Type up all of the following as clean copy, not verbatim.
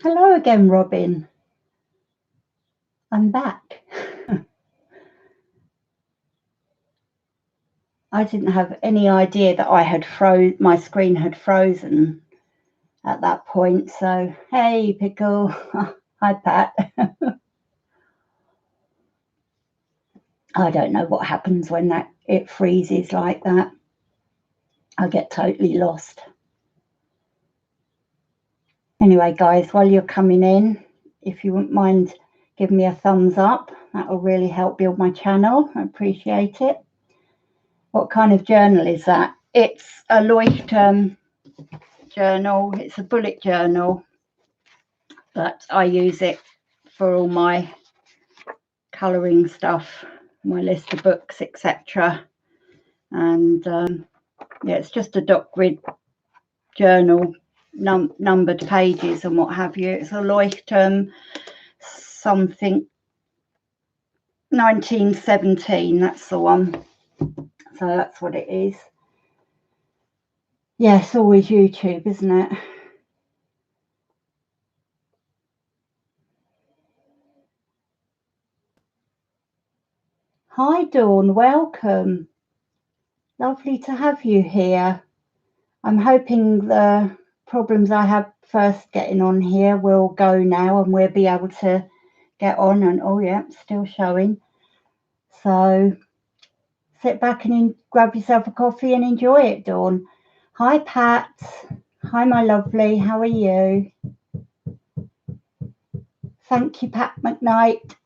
Hello again, Robin. I'm back. I didn't have any idea that my screen had frozen at that point. So, hey, Pickle. Hi, Pat. I don't know what happens when it freezes like that. I get totally lost. Anyway, guys, while you're coming in, if you wouldn't mind giving me a thumbs up, that will really help build my channel. I appreciate it. What kind of journal is that? It's a Leuchtturm journal. It's a bullet journal, but I use it for all my colouring stuff, my list of books, etc. And yeah, it's just a dot grid journal, numbered pages and what have you. It's a Leuchtturm something 1917, that's the one. So that's what it is. Yes, always YouTube, isn't it? Hi Dawn, welcome. Lovely to have you here. I'm hoping the problems I had first getting on here will go now and we'll be able to get on. And oh yeah, still showing. So sit back and grab yourself a coffee and enjoy it, Dawn. Hi Pat. Hi my lovely, how are you? Thank you, Pat McKnight.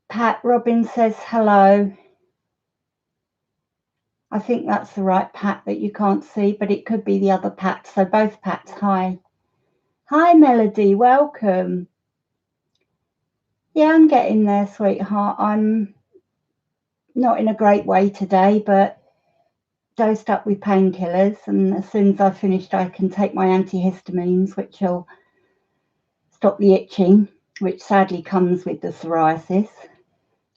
Pat Robin says hello. I think that's the right Pat that you can't see, but it could be the other Pat. So both Pats, hi. Hi Melody, welcome. Yeah, I'm getting there, sweetheart. I'm not in a great way today, but dosed up with painkillers, and as soon as I've finished I can take my antihistamines, which will stop the itching, which sadly comes with the psoriasis.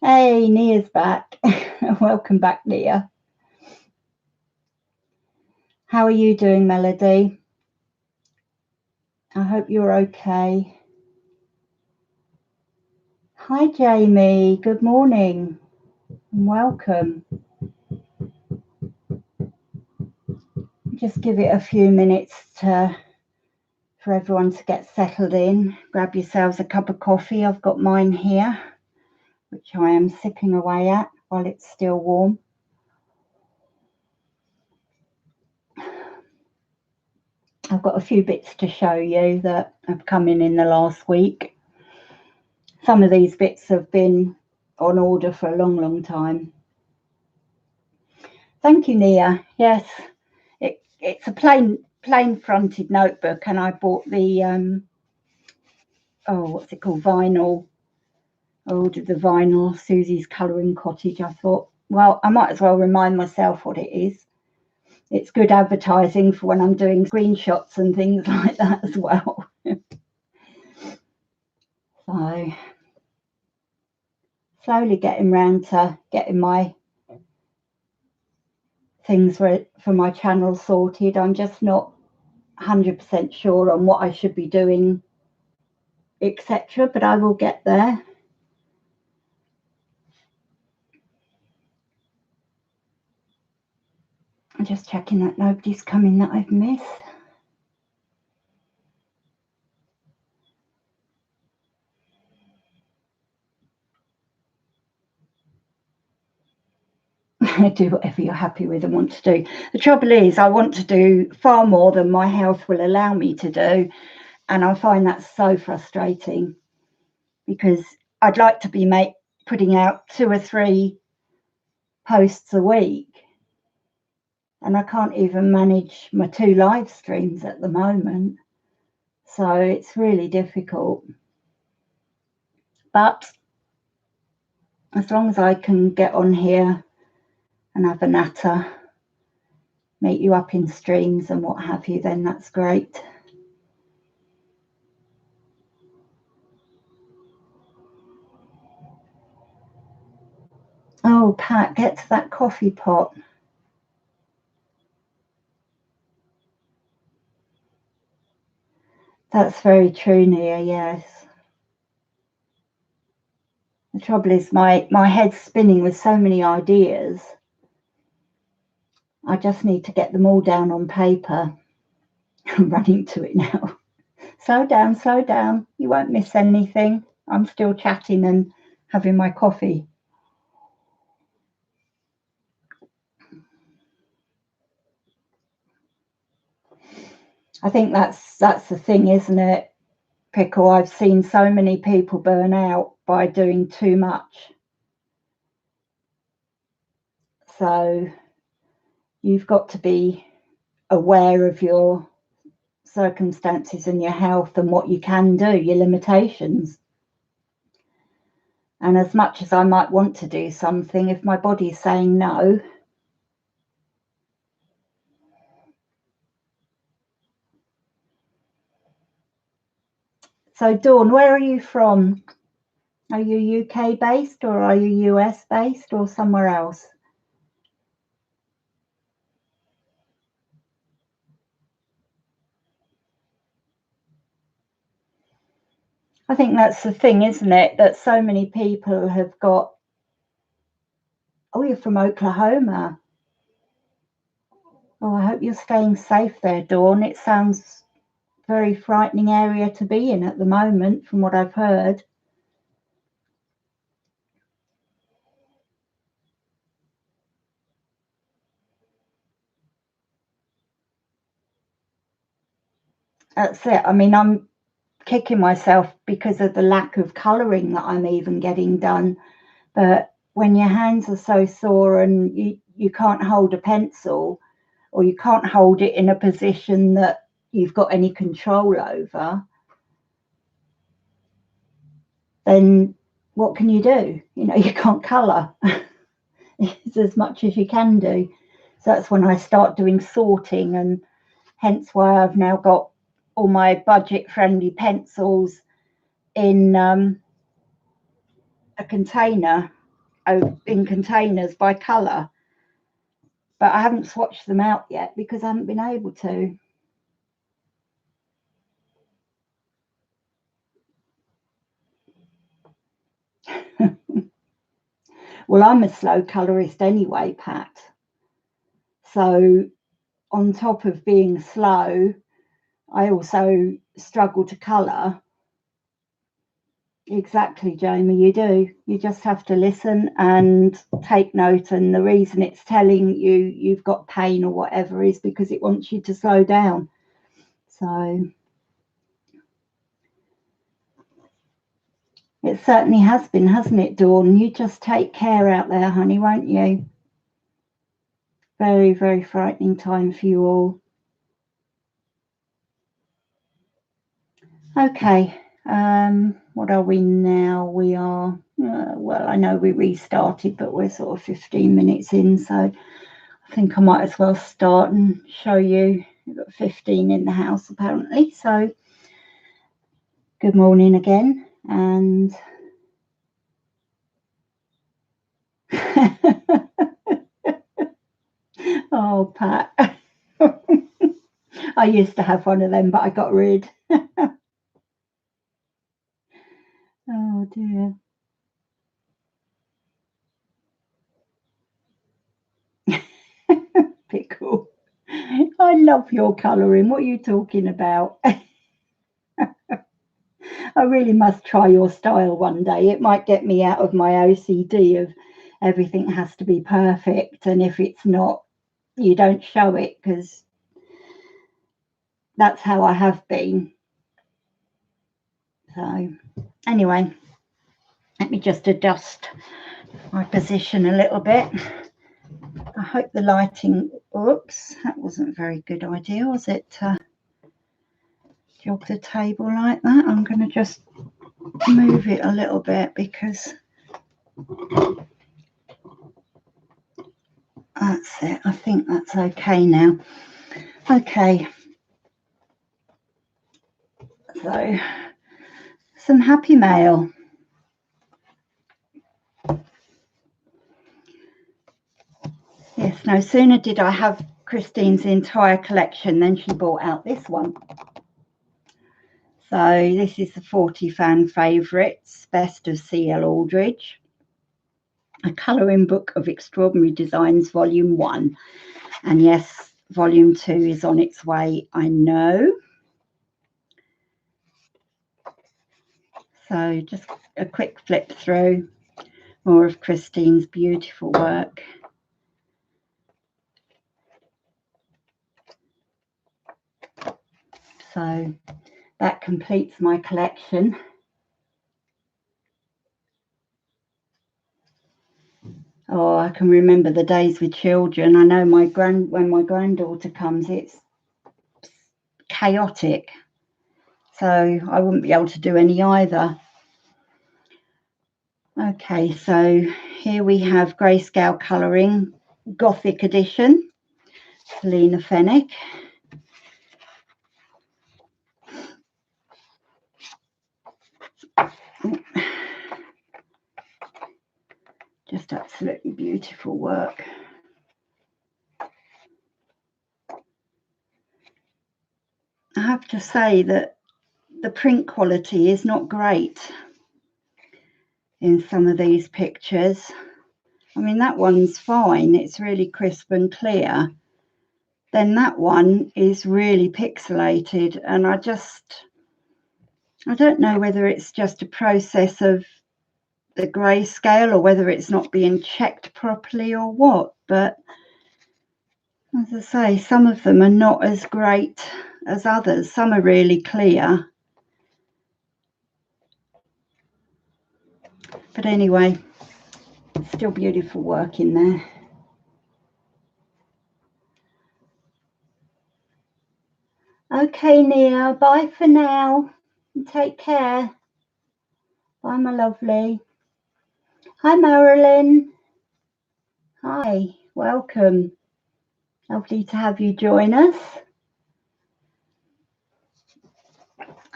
Hey, Nia's back. Welcome back, Nia. How are you doing, Melody? I hope you're okay. Hi Jamie, good morning and welcome. Just give it a few minutes for everyone to get settled in. Grab yourselves a cup of coffee. I've got mine here, which I am sipping away at while it's still warm. I've got a few bits to show you that have come in the last week. Some of these bits have been on order for a long time. Thank you, Nia. Yes, it's a plain fronted notebook, and I bought the what's it called, vinyl. I ordered the vinyl, Susie's Colouring Cottage. I thought, well, I might as well remind myself what it is. It's good advertising for when I'm doing screenshots and things like that as well. So slowly getting round to getting my things for my channel sorted. I'm just not 100% sure on what I should be doing, etc., but I will get there. I'm just checking that nobody's coming that I've missed. Do whatever you're happy with and want to do. The trouble is, I want to do far more than my health will allow me to do, and I find that so frustrating because I'd like to be putting out 2 or 3 posts a week, and I can't even manage my 2 live streams at the moment, so it's really difficult. But as long as I can get on here and have a natter, meet you up in streams and what have you, then that's great. Oh, Pat, get to that coffee pot. That's very true, Nia, yes. The trouble is my head's spinning with so many ideas. I just need to get them all down on paper. I'm running to it now. Slow down, slow down. You won't miss anything. I'm still chatting and having my coffee. I think that's the thing, isn't it, Pickle? I've seen so many people burn out by doing too much. So you've got to be aware of your circumstances and your health and what you can do, your limitations. And as much as I might want to do something, if my body's saying no, so Dawn, where are you from? Are you UK based or are you US based or somewhere else? I think that's the thing, isn't it? That so many people have got, oh, you're from Oklahoma. Oh, I hope you're staying safe there, Dawn. It sounds a very frightening area to be in at the moment, from what I've heard. That's it. I mean, I'm kicking myself because of the lack of colouring that I'm even getting done. But when your hands are so sore and you can't hold a pencil, or you can't hold it in a position that you've got any control over, then what can you do? You know, you can't colour. It's as much as you can do. So that's when I start doing sorting, and hence why I've now got all my budget friendly pencils in a container, in containers by colour. But I haven't swatched them out yet because I haven't been able to. Well, I'm a slow colourist anyway, Pat. So on top of being slow, I also struggle to colour. Exactly, Jamie, you do. You just have to listen and take note. And the reason it's telling you you've got pain or whatever is because it wants you to slow down. So it certainly has been, hasn't it, Dawn? You just take care out there, honey, won't you? Very, very frightening time for you all. Okay, what are we now? We are, well, I know we restarted, but we're sort of 15 minutes in, so I think I might as well start and show you. We've got 15 in the house apparently, so good morning again. And oh, Pat. I used to have one of them, but I got rid. Oh dear. Pickle. I love your colouring. What are you talking about? I really must try your style one day. It might get me out of my OCD of everything has to be perfect. And if it's not, you don't show it, because that's how I have been. So anyway, let me just adjust my position a little bit. I hope the lighting, oops, that wasn't a very good idea, was it, to jog the table like that? I'm going to just move it a little bit because that's it. I think that's okay now. Okay. So, some happy mail. Yes, no sooner did I have Christine's entire collection, then she brought out this one. So this is the 40 fan favourites, Best of C.L. Aldridge, a colouring book of extraordinary designs, volume 1. And yes, volume 2 is on its way, I know. So just a quick flip through, more of Christine's beautiful work. So that completes my collection. Oh, I can remember the days with children. I know when my granddaughter comes, it's chaotic. So I wouldn't be able to do any either. Okay, so here we have Grayscale Colouring, Gothic Edition, Selena Fennick. Just absolutely beautiful work. I have to say that the print quality is not great in some of these pictures. I mean, that one's fine, it's really crisp and clear. Then that one is really pixelated, and I don't know whether it's just a process of the grayscale or whether it's not being checked properly or what, but as I say, some of them are not as great as others. Some are really clear. But anyway, still beautiful work in there. Okay, Nia, bye for now. Take care. Bye, my lovely. Hi, Marilyn. Hi, welcome. Lovely to have you join us.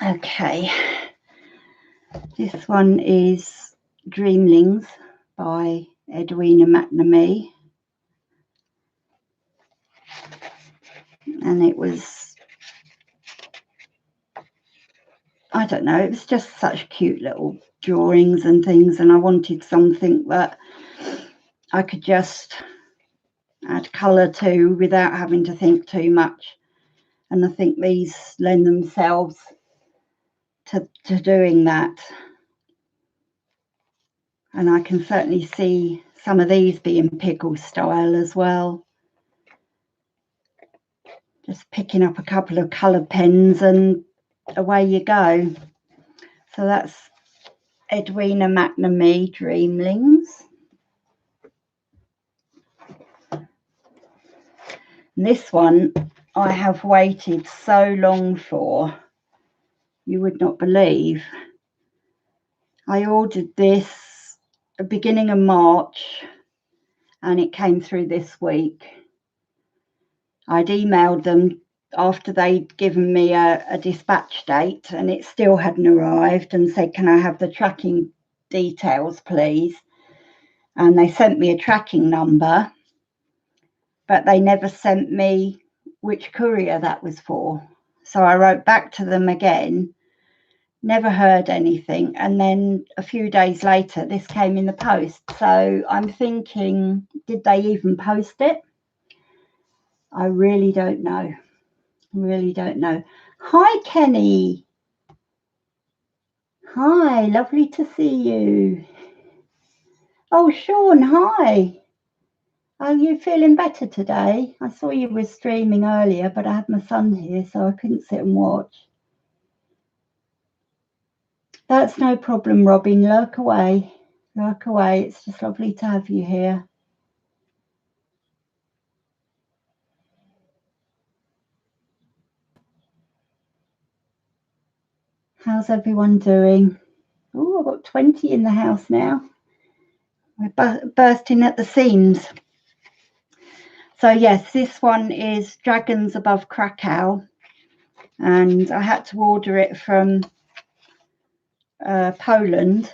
Okay, this one is Dreamlings by Edwina McNamee. And it was, I don't know, it was just such cute little drawings and things, and I wanted something that I could just add colour to without having to think too much. And I think these lend themselves to doing that. And I can certainly see some of these being pickle style as well. Just picking up a couple of colour pens and away you go. So that's Edwina McNamee, Dreamlings. And this one I have waited so long for, you would not believe. I ordered this at the beginning of March and it came through this week. I'd emailed them after they'd given me a dispatch date and it still hadn't arrived, and said, can I have the tracking details, please? And they sent me a tracking number, but they never sent me which courier that was for. So I wrote back to them again, never heard anything. And then a few days later, this came in the post. So I'm thinking, did they even post it? I really don't know. Really don't know. Hi, Kenny. Hi, lovely to see you. Oh, Sean, hi. Are you feeling better today? I saw you were streaming earlier, but I had my son here, so I couldn't sit and watch. That's no problem, Robin. Lurk away. Lurk away. It's just lovely to have you here. How's everyone doing? Oh, I've got 20 in the house now. We're bursting at the seams. So yes, this one is Dragons Above Krakow, and I had to order it from Poland,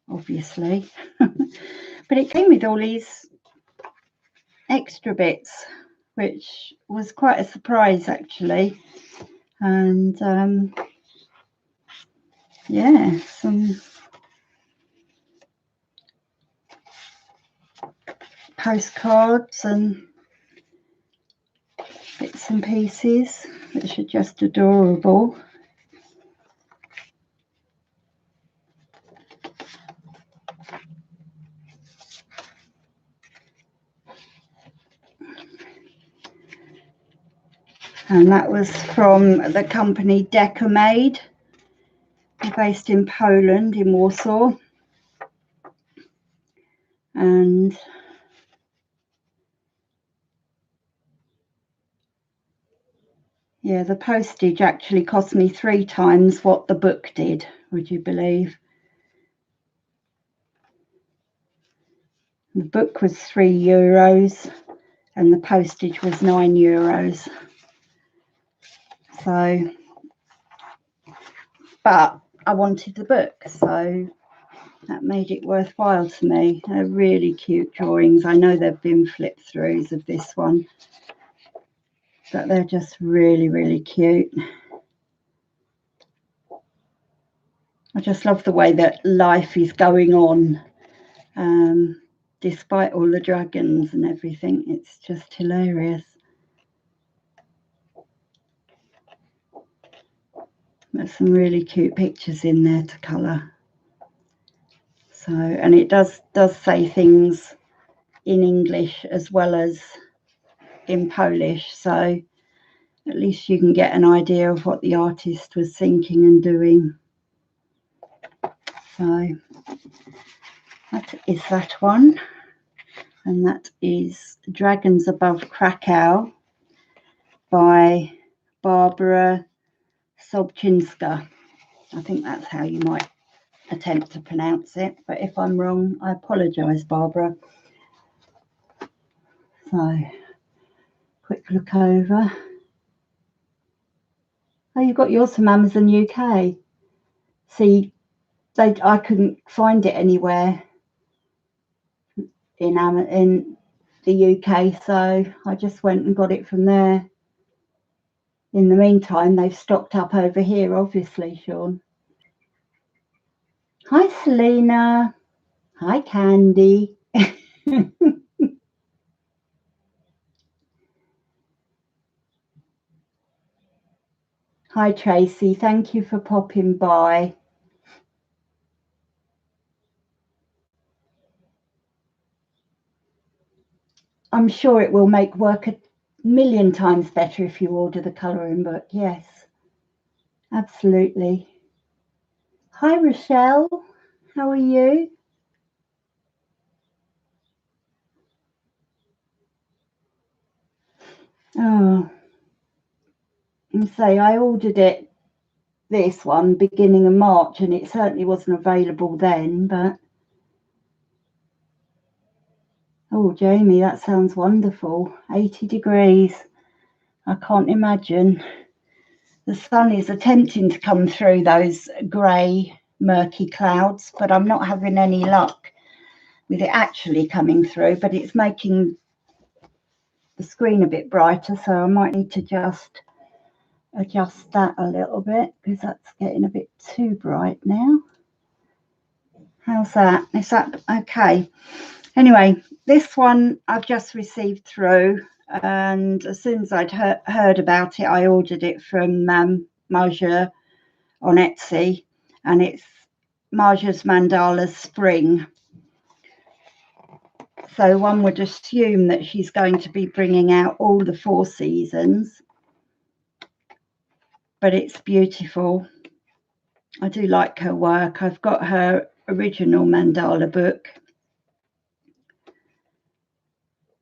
obviously. But it came with all these extra bits, which was quite a surprise actually. And yeah, some postcards and bits and pieces, which are just adorable. And that was from the company Decamade. They're based in Poland, in Warsaw. And yeah, the postage actually cost me 3 times what the book did, would you believe? The book was €3 and the postage was €9. So, but I wanted the book, so that made it worthwhile to me. They're really cute drawings. I know they've been flip throughs of this one, but they're just really, really cute. I just love the way that life is going on, despite all the dragons and everything. It's just hilarious. There's some really cute pictures in there to colour. So, and it does say things in English as well as in Polish, so at least you can get an idea of what the artist was thinking and doing. So that is that one, and that is Dragons Above Krakow by Barbara Sobczynska. I think that's how you might attempt to pronounce it, but if I'm wrong, I apologise, Barbara. So, quick look over. Oh, you got yours from Amazon UK. See, I couldn't find it anywhere in the UK, so I just went and got it from there. In the meantime, they've stocked up over here, obviously, Sean. Hi, Selena. Hi, Candy. Hi, Tracy. Thank you for popping by. I'm sure it will make work a million times better if you order the colouring book. Yes, absolutely. Hi, Rochelle. How are you? Oh, and say I ordered this one beginning of March, and it certainly wasn't available then, but oh, Jamie, that sounds wonderful. 80 degrees. I can't imagine. The sun is attempting to come through those grey, murky clouds, but I'm not having any luck with it actually coming through, but it's making the screen a bit brighter, so I might need to just adjust that a little bit because that's getting a bit too bright now. How's that? Is that okay? Anyway, this one I've just received through, and as soon as I'd heard about it, I ordered it from Marja on Etsy, and it's Marja's Mandala Spring. So one would assume that she's going to be bringing out all the 4 seasons, but it's beautiful. I do like her work. I've got her original mandala book,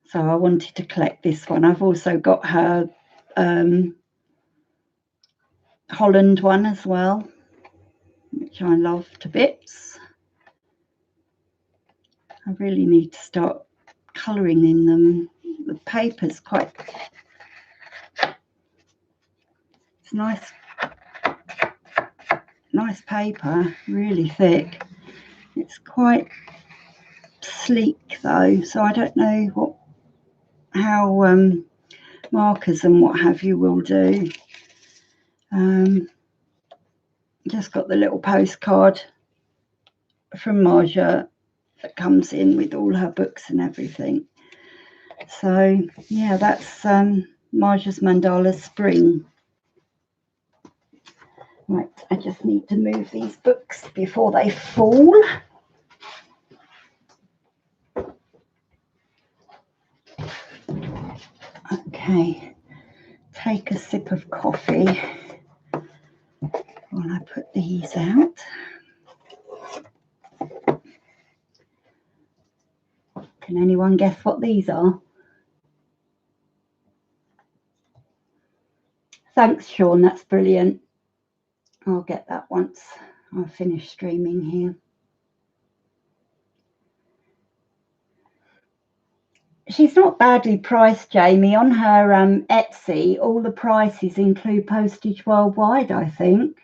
so I wanted to collect this one. I've also got her Holland one as well, which I love to bits. I really need to start colouring in them. The paper's quite, it's nice paper, really thick. It's quite sleek though, so I don't know what markers and what have you will do. Just got the little postcard from Marja that comes in with all her books and everything. So yeah, that's Marja's Mandala Spring. Right, I just need to move these books before they fall. Okay, take a sip of coffee while I put these out. Can anyone guess what these are? Thanks, Sean, that's brilliant. I'll get that once I finish streaming here. She's not badly priced, Jamie. On her Etsy, all the prices include postage worldwide, I think.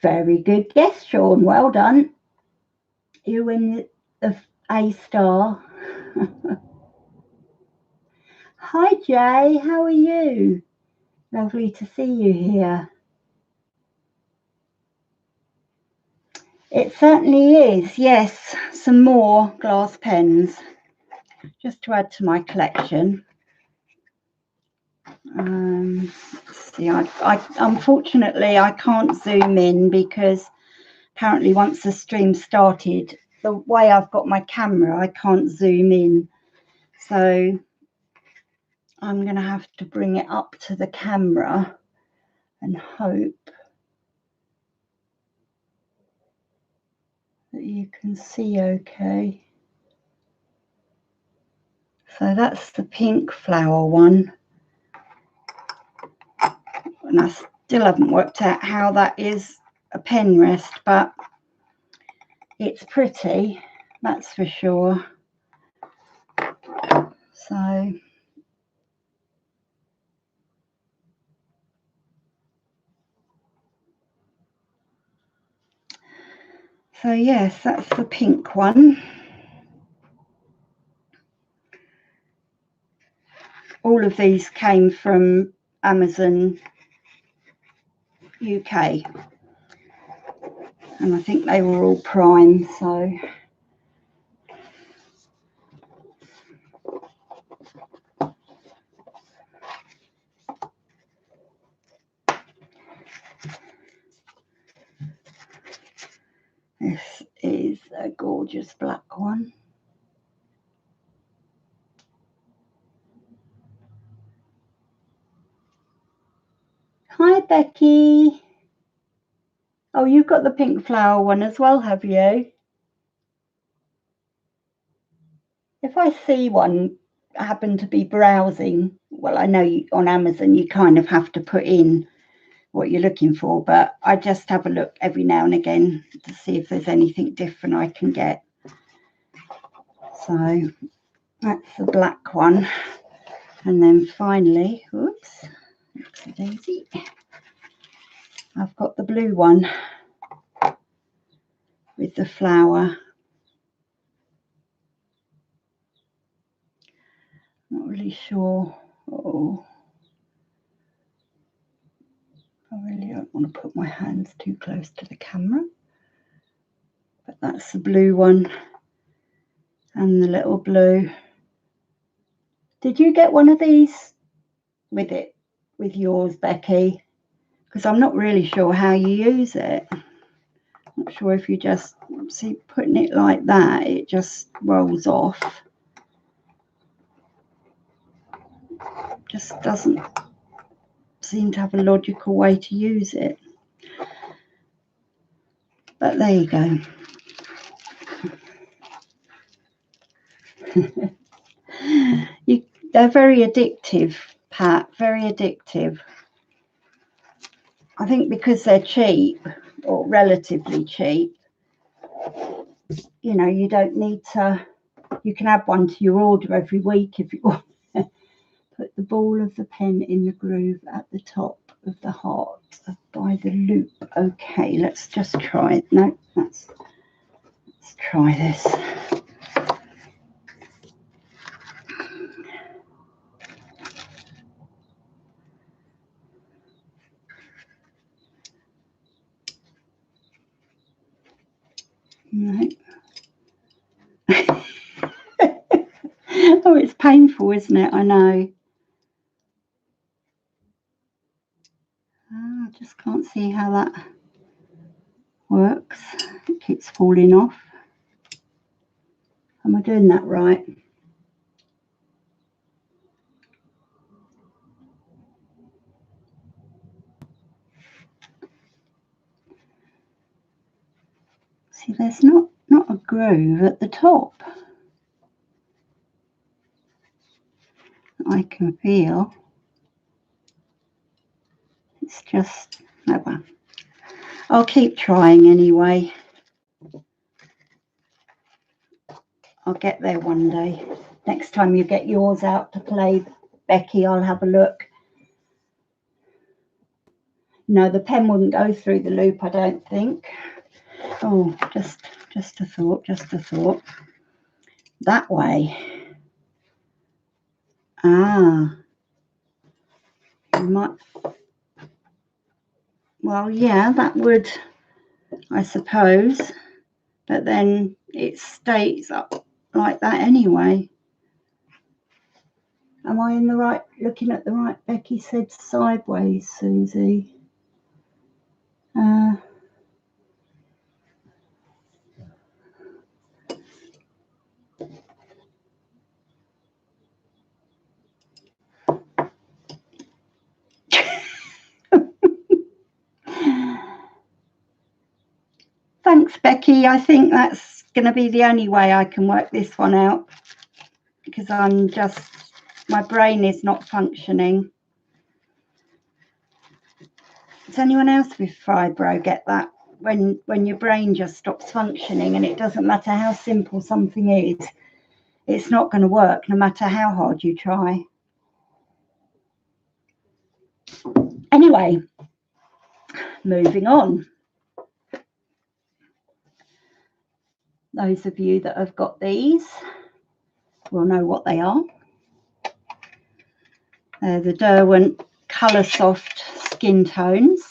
Very good guess, Sean. Well done. You win the A star. Hi, Jay. How are you? Lovely to see you here. It certainly is, yes. Some more glass pens, just to add to my collection. See, unfortunately I can't zoom in because apparently once the stream started, the way I've got my camera, I can't zoom in. So I'm going to have to bring it up to the camera and hope that you can see okay. So that's the pink flower one. And I still haven't worked out how that is a pen rest, but it's pretty, that's for sure. So yes, that's the pink one. All of these came from Amazon UK, and I think they were all Prime, so this is a gorgeous black one. Hi, Becky. Oh, you've got the pink flower one as well, have you? If I see one, I happen to be browsing, well, I know on Amazon you kind of have to put in what you're looking for, but I just have a look every now and again to see if there's anything different I can get. So that's the black one. And then finally, oops, daisy, I've got the blue one with the flower. Not really sure. Oh, I really don't want to put my hands too close to the camera. But that's the blue one and the little blue. Did you get one of these with it, with yours, Becky? Because I'm not really sure how you use it. Not sure if you just see putting it like that, it just rolls off. Just doesn't seem to have a logical way to use it. But there you go. They're very addictive, Pat, very addictive. I think because they're cheap, or relatively cheap, you know, you don't need to, you can add one to your order every week if you want. Put the ball of the pen in the groove at the top of the heart by the loop. Okay, let's just try it. No, let's try this. No. Oh, it's painful, isn't it? I know. I just can't see how that works. It keeps falling off. Am I doing that right? See, there's not a groove at the top. I can feel. It's just, oh well. I'll keep trying anyway. I'll get there one day. Next time you get yours out to play, Becky, I'll have a look. No, the pen wouldn't go through the loop, I don't think. Oh, just a thought. That way. Ah. You might. Well, yeah, that would, I suppose. But then it stays up like that anyway. Am I in the right, looking at the right? Becky said sideways, Susie. Thanks, Becky. I think that's going to be the only way I can work this one out, because I'm just, my brain is not functioning. Does anyone else with fibro get that? When your brain just stops functioning, and it doesn't matter how simple something is, it's not going to work no matter how hard you try. Anyway, moving on. Those of you that have got these will know what they are. They're the Derwent Colour Soft Skin Tones.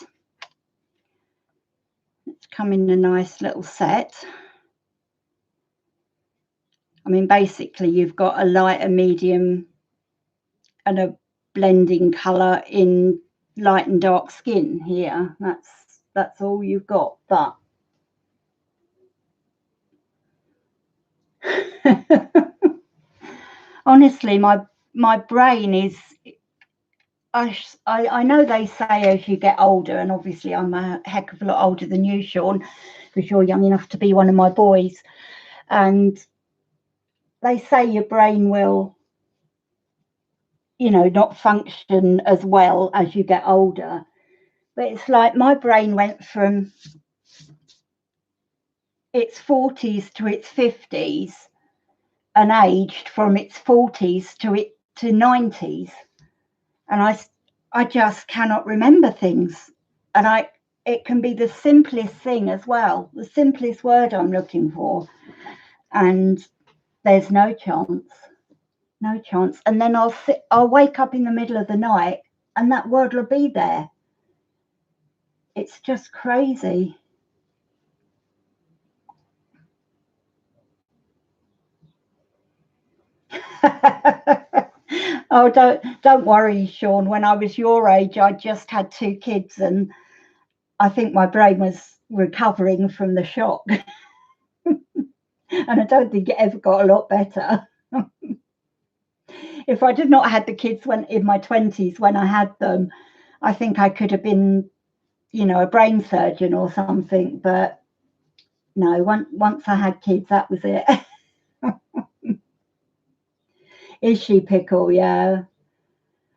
It's come in a nice little set. I mean, basically you've got a light, a medium and a blending colour in light and dark skin here. That's all you've got. But honestly, my brain is, I know they say as you get older, and obviously I'm a heck of a lot older than you, Sean, because you're young enough to be one of my boys, and they say your brain will, you know, not function as well as you get older. But it's like my brain went from its 40s to its 50s and aged from its 40s to 90s, and I just cannot remember things. And it can be the simplest thing as well, the simplest word I'm looking for, and there's no chance. And then I'll wake up in the middle of the night and that word will be there. It's just crazy. Oh, don't worry, Sean. When I was your age, I just had 2 kids, and I think my brain was recovering from the shock. And I don't think it ever got a lot better. If I did not had the kids when in my 20s when I had them, I think I could have been, you know, a brain surgeon or something. But no, once I had kids, that was it. Is she pickle? Yeah.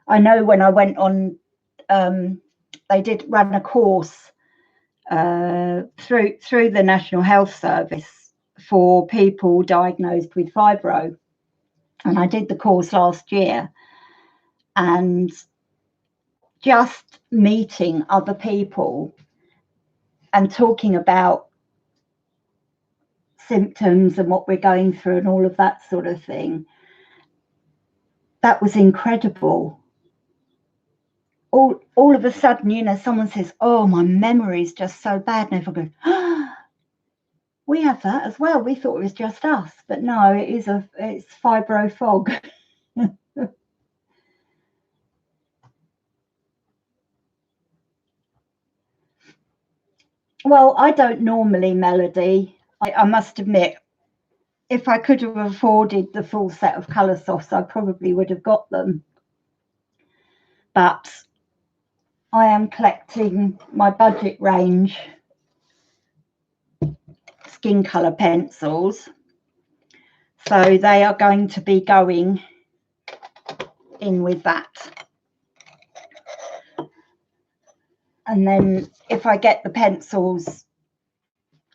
I know when I went on, they did run a course through the National Health Service for people diagnosed with fibro, and I did the course last year, and just meeting other people and talking about symptoms and what we're going through and all of that sort of thing, that was incredible. All of a sudden, you know, someone says, oh, my memory is just so bad, and everyone goes, We have that as well. We thought it was just us, but no, it's fibro fog. Well, I don't normally melody. I must admit, if I could have afforded the full set of colour softs, I probably would have got them. But I am collecting my budget range skin colour pencils. So they are going to be going in with that. And then if I get the pencils,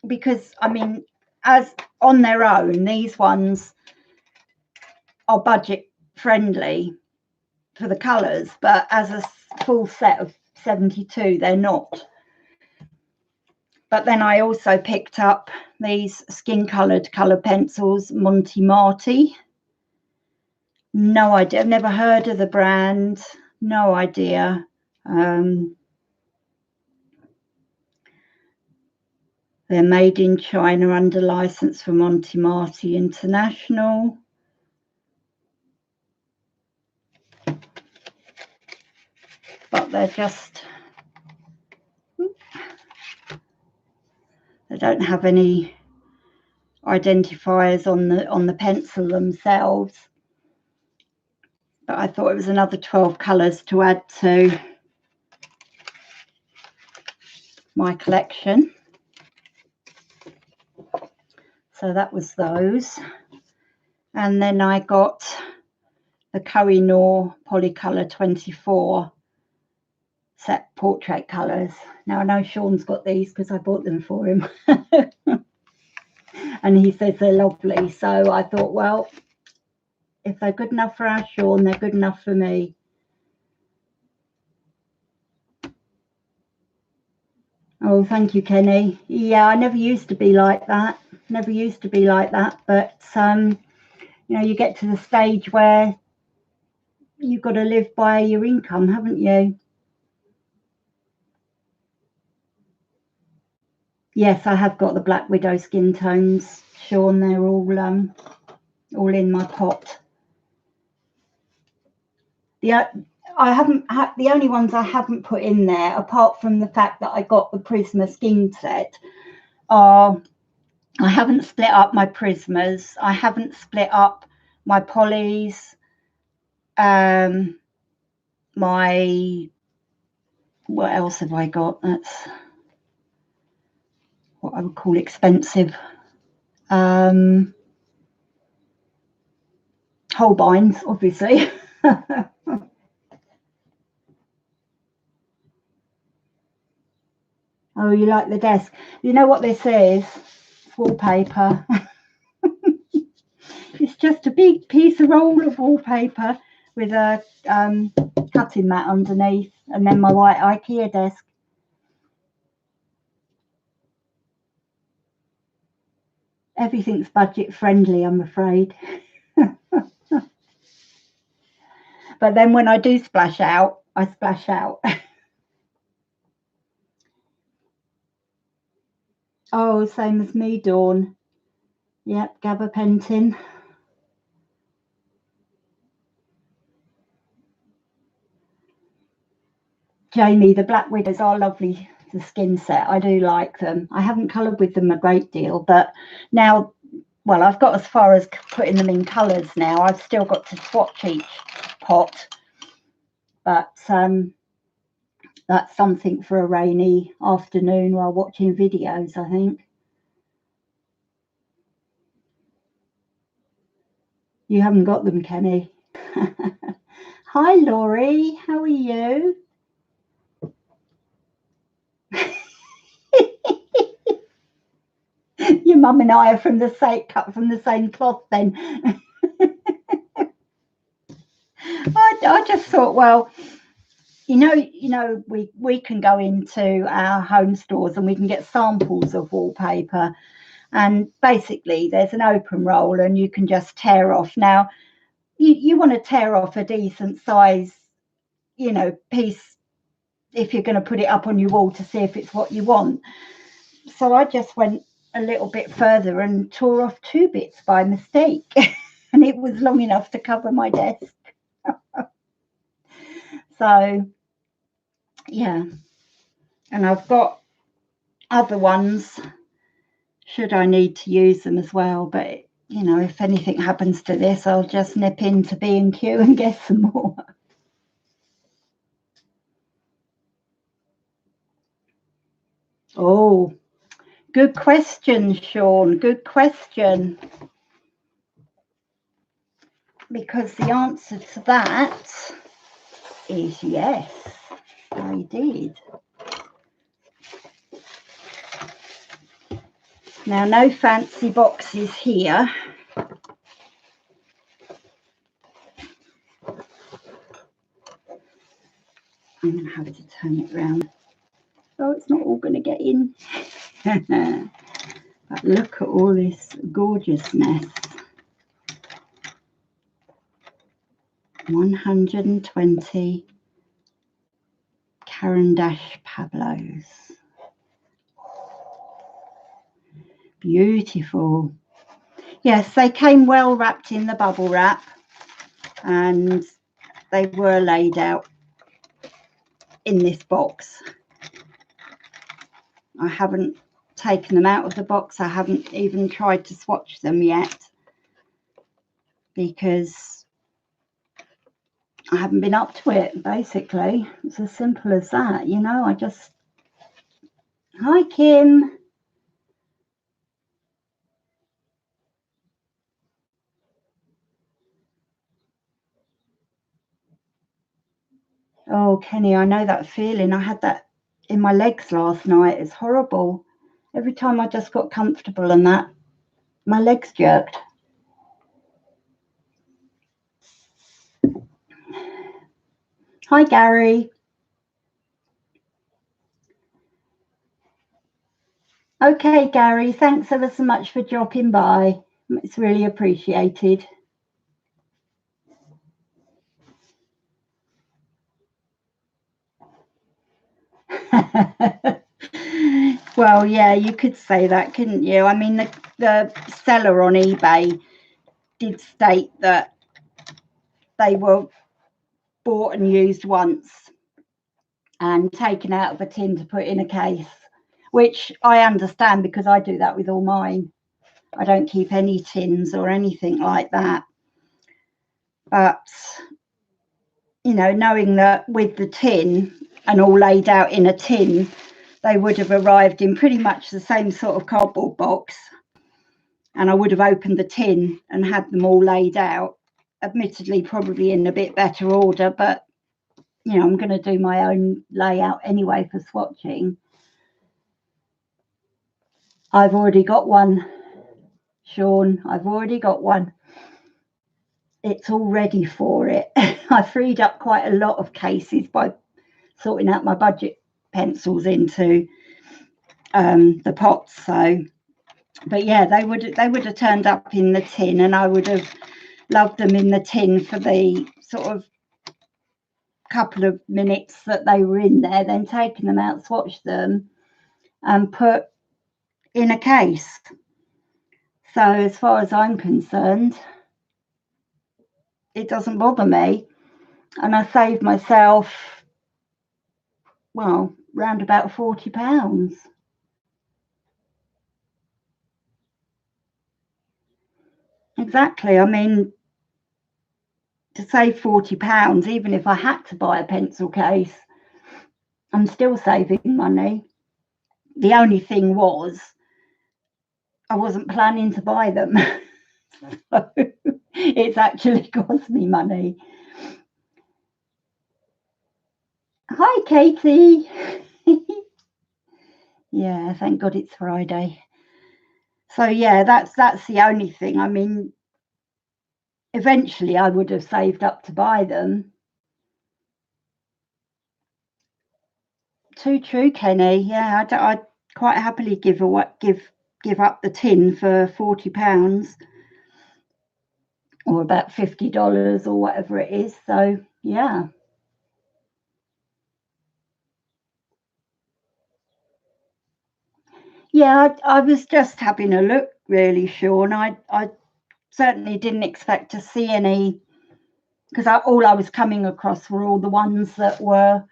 because I mean, as on their own, these ones are budget friendly for the colours, but as a full set of 72, they're not. But then I also picked up these skin coloured colour pencils, Monty Marty. No idea, I've never heard of the brand, no idea. They're made in China under license for Monty Marty International. But they're just, they don't have any identifiers on the pencil themselves. But I thought it was another 12 colours to add to my collection. So that was those. And then I got the Kohinoor Polycolour 24 set portrait colours. Now I know Sean's got these because I bought them for him. And he says they're lovely. So I thought, well, if they're good enough for our Sean, they're good enough for me. Oh, thank you, Kenny. Yeah, I never used to be like that. Never used to be like that. But, you know, you get to the stage where you've got to live by your income, haven't you? Yes, I have got the Black Widow skin tones, Sean. They're all in my pot. The only ones I haven't put in there, apart from the fact that I got the Prisma skin set, are I haven't split up my Prismas. I haven't split up my polys. What else have I got? That's what I would call expensive. Holbeins, obviously. Oh, you like the desk? You know what this is? It's wallpaper. It's just a big piece of roll of wallpaper with a cutting mat underneath, and then my white IKEA desk. Everything's budget friendly, I'm afraid. But then when I do splash out, I splash out. Oh, same as me, Dawn. Yep, gabapentin. Jamie, the Black Widows are lovely, the skin set. I do like them. I haven't coloured with them a great deal, but now, well, I've got as far as putting them in colours now. I've still got to swatch each pot, but that's something for a rainy afternoon while watching videos, I think. You haven't got them, Kenny. Hi, Laurie. How are you? Your mum and I are from the same, cut from the same cloth then. I just thought, well, you know, we can go into our home stores and we can get samples of wallpaper, and basically there's an open roll and you can just tear off. Now, you want to tear off a decent size, you know, piece if you're going to put it up on your wall to see if it's what you want. So I just went a little bit further and tore off 2 bits by mistake. And it was long enough to cover my desk. So, yeah. And I've got other ones should I need to use them as well. But, you know, if anything happens to this, I'll just nip into B&Q and get some more. Oh, good question, Sean. Good question. Because the answer to that is yes, I did. Now, no fancy boxes here. I'm going to have to turn it round. Oh, it's not all going to get in. But look at all this gorgeousness. 120 Caran d'Ache Pablos. Beautiful. Yes, they came well wrapped in the bubble wrap, and they were laid out in this box. I haven't taken them out of the box. I haven't even tried to swatch them yet because I haven't been up to it, basically. It's as simple as that, you know. I just... Hi, Kim. Oh, Kenny, I know that feeling. I had that in my legs last night. It's horrible. Every time I just got comfortable and that, my legs jerked. Hi, Gary. Okay, Gary, thanks ever so much for dropping by. It's really appreciated. Well, yeah, you could say that, couldn't you? I mean, the seller on eBay did state that they were bought and used once and taken out of a tin to put in a case, which I understand because I do that with all mine. I don't keep any tins or anything like that. But, you know, knowing that with the tin and all laid out in a tin, they would have arrived in pretty much the same sort of cardboard box, and I would have opened the tin and had them all laid out, admittedly probably in a bit better order, but you know, I'm going to do my own layout anyway for swatching. I've already got one, Sean. I've already got one. It's all ready for it. I freed up quite a lot of cases by sorting out my budget pencils into the pots. So, but yeah, they would have turned up in the tin, and I would have loved them in the tin for the sort of couple of minutes that they were in there, then taken them out, swatched them, and put in a case. So as far as I'm concerned, it doesn't bother me, and I saved myself, well, round about £40. Exactly. I mean, to save £40, even if I had to buy a pencil case, I'm still saving money. The only thing was, I wasn't planning to buy them. So it's actually cost me money. Hi, Katie. Yeah, thank God it's Friday. So yeah, that's the only thing. I mean, eventually I would have saved up to buy them. Too true, Kenny. Yeah, I'd quite happily give up the tin for £40 or about $50 or whatever it is. So yeah. Yeah, I was just having a look, really, Sean. I certainly didn't expect to see any, because all I was coming across were all the ones that were,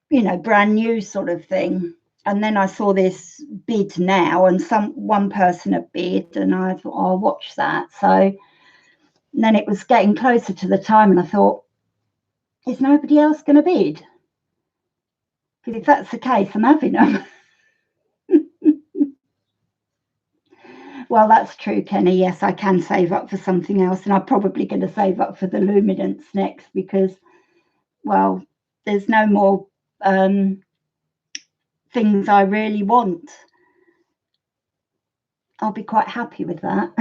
you know, brand new sort of thing. And then I saw this bid now, and one person had bid, and I thought, oh, I'll watch that. So and then it was getting closer to the time, and I thought, is nobody else going to bid? Because if that's the case, I'm having them. Well, that's true, Kenny. Yes, I can save up for something else, and I'm probably going to save up for the luminance next because, well, there's no more things I really want. I'll be quite happy with that.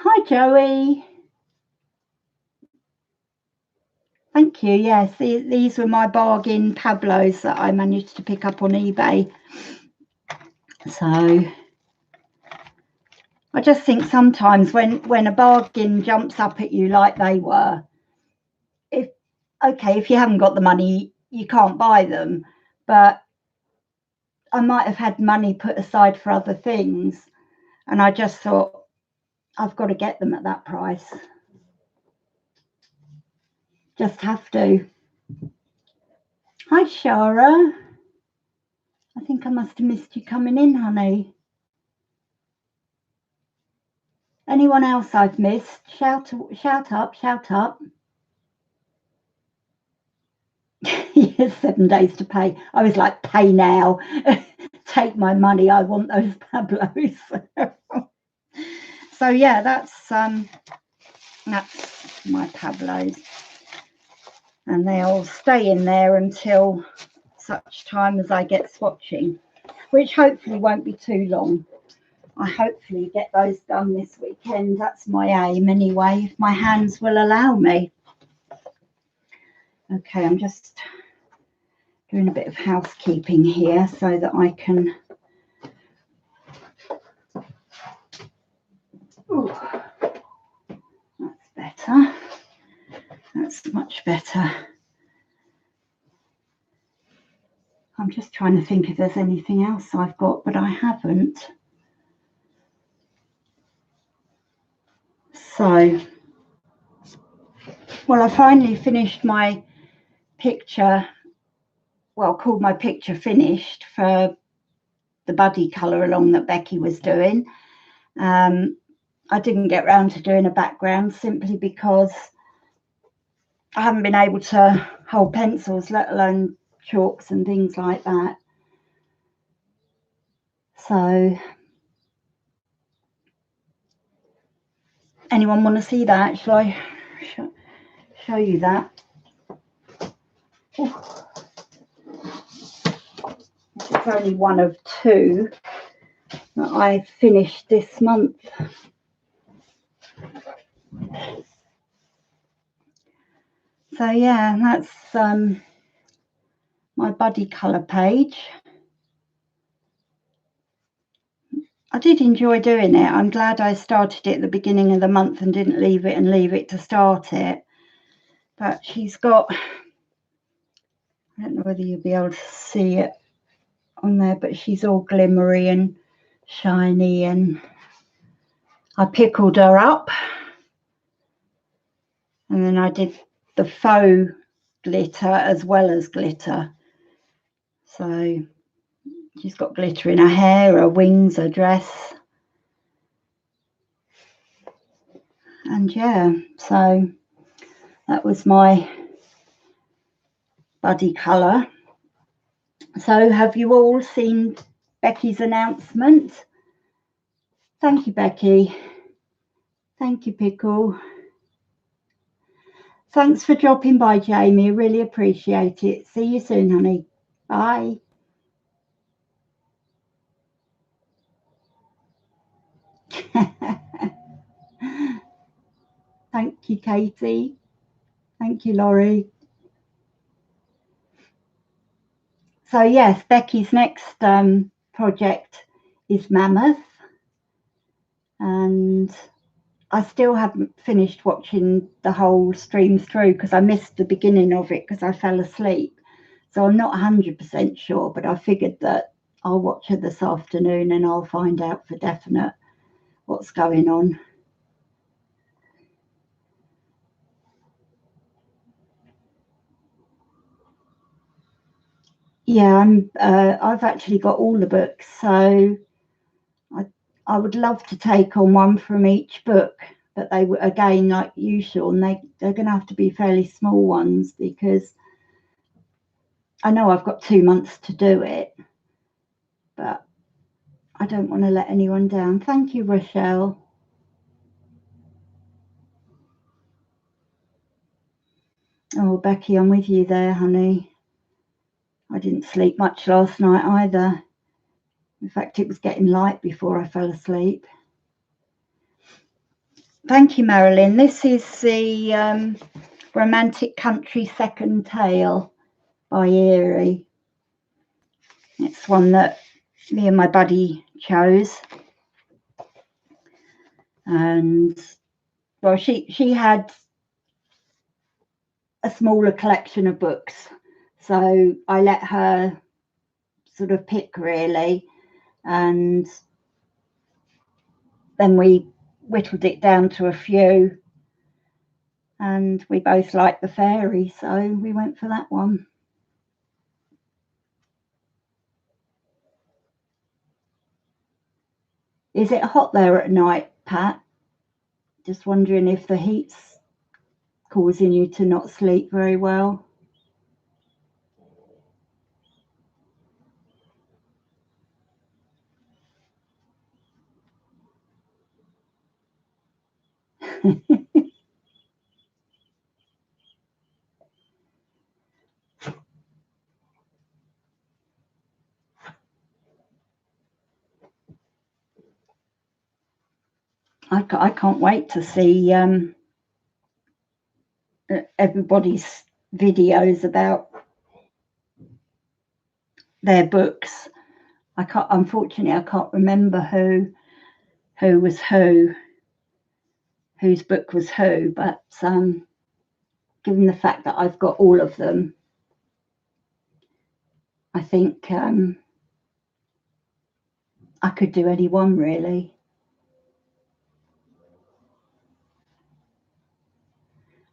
Hi, Joey. Thank you. Yes, these were my bargain Pablos that I managed to pick up on eBay. So I just think sometimes when a bargain jumps up at you like they were, if you haven't got the money, you can't buy them. But I might have had money put aside for other things, and I just thought, I've got to get them at that price. Just have to. Hi, Shara. I think I must have missed you coming in, honey. Anyone else I've missed? Shout up, shout up. Yes, 7 days to pay. I was like, pay now. Take my money. I want those Pablos. So yeah, that's my Pablos, and they'll stay in there until such time as I get swatching, which hopefully won't be too long. I hopefully get those done this weekend. That's my aim anyway, if my hands will allow me. Okay, I'm just doing a bit of housekeeping here so that I can. Ooh, that's better. That's much better. I'm just trying to think if there's anything else I've got, but I haven't. So, well, I finally finished my picture, well, called my picture finished for the buddy colour along that Becky was doing. I didn't get round to doing a background simply because I haven't been able to hold pencils, let alone chalks and things like that. So, anyone want to see that? Shall I show you that? Ooh. It's only one of two that I finished this month. So yeah, that's my buddy colour page. I did enjoy doing it. I'm glad I started it at the beginning of the month and didn't leave it to start it. But she's got, I don't know whether you'll be able to see it on there, but she's all glimmery and shiny, and I pickled her up, and then I did the faux glitter as well as glitter. So she's got glitter in her hair, her wings, her dress, and yeah, so that was my buddy colour. So have you all seen Becky's announcement? Thank you, Becky. Thank you, Pickle. Thanks for dropping by, Jamie. Really appreciate it. See you soon, honey. Bye. Thank you, Katie. Thank you, Laurie. So yes, Becky's next project is Mammoth, and I still haven't finished watching the whole stream through because I missed the beginning of it because I fell asleep. So I'm not 100% sure, but I figured that I'll watch her this afternoon and I'll find out for definite what's going on. Yeah, I've actually got all the books, so I would love to take on one from each book, but they were, again, like you, Sean, they're going to have to be fairly small ones because I know I've got 2 months to do it, but I don't want to let anyone down. Thank you, Rochelle. Oh, Becky, I'm with you there, honey. I didn't sleep much last night either. In fact, it was getting light before I fell asleep. Thank you, Marilyn. This is the Romantic Country Second Tale by FRYAY. It's one that me and my buddy chose. And, well, she had a smaller collection of books, so I let her sort of pick, really. And then we whittled it down to a few. And we both liked the fairy, so we went for that one. Is it hot there at night, Pat? Just wondering if the heat's causing you to not sleep very well. I can't wait to see everybody's videos about their books. Unfortunately, I can't remember who was whose book was who, but given the fact that I've got all of them, I think I could do any one, really.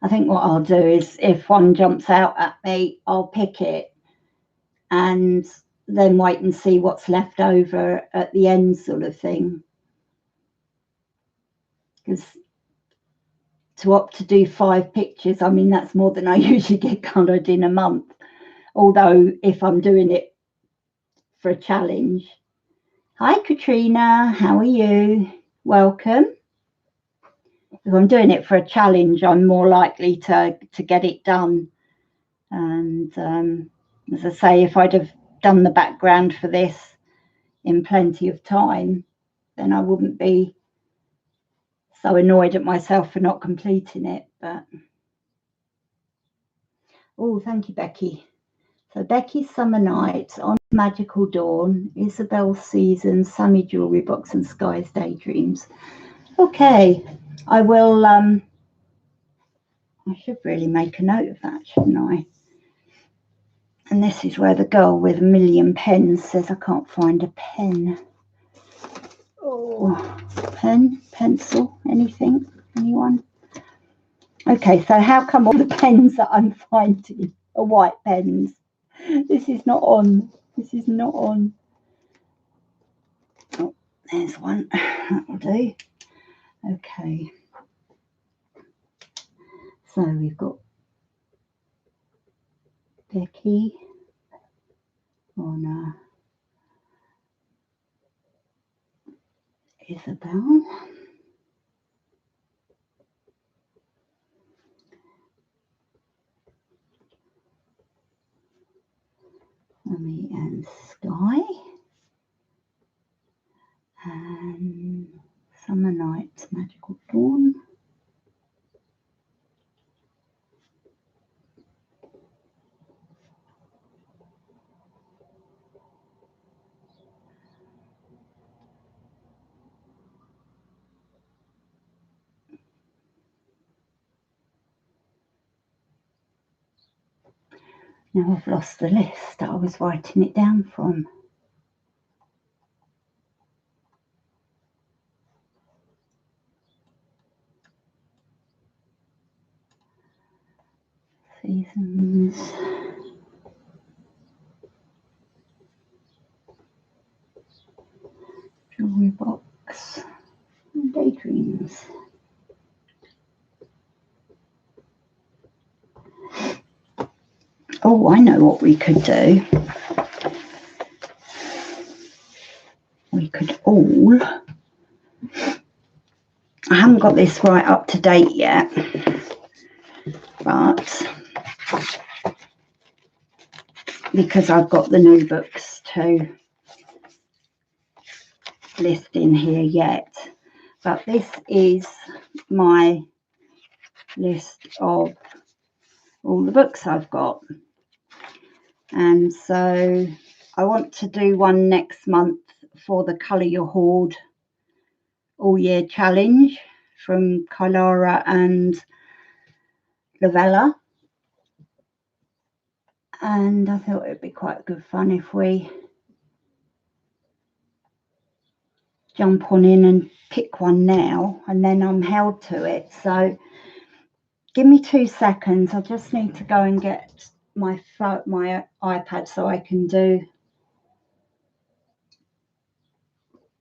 I think what I'll do is if one jumps out at me, I'll pick it and then wait and see what's left over at the end, sort of thing. Because to opt to do 5 pictures, I mean, that's more than I usually get coloured in a month. Although if I'm doing it for a challenge. Hi, Katrina, how are you? Welcome. If I'm doing it for a challenge, I'm more likely to get it done. And as I say, if I'd have done the background for this in plenty of time, then I wouldn't be so annoyed at myself for not completing it. But oh, thank you, Becky. So Becky's Summer Night, On Magical Dawn, Isabel's Season, Sunny Jewelry Box, and Sky's Daydreams. Okay, I will. I should really make a note of that, shouldn't I? And this is where the girl with a million pens says I can't find a pen. Oh, pen, pencil, anything, anyone? Okay, so how come all the pens that I'm finding are white pens? This is not on. This is not on. Oh, there's one. That will do. Okay. So we've got Becky on Isabel. Mummy and Sky. And Summer Night, Magical Dawn. Now I've lost the list that I was writing it down from. Seasons. Jewelry box. And daydreams. Oh, I know what we could do. We could all... I haven't got this right up to date yet, but because I've got the new books to list in here yet, but this is my list of all the books I've got, and so I want to do one next month for the Colour Your Hoard All Year Challenge from Kylara and Lavella, and I thought it'd be quite good fun if we jump on in and pick one now, and then I'm held to it. So give me 2 seconds. I just need to go and get my iPad so I can do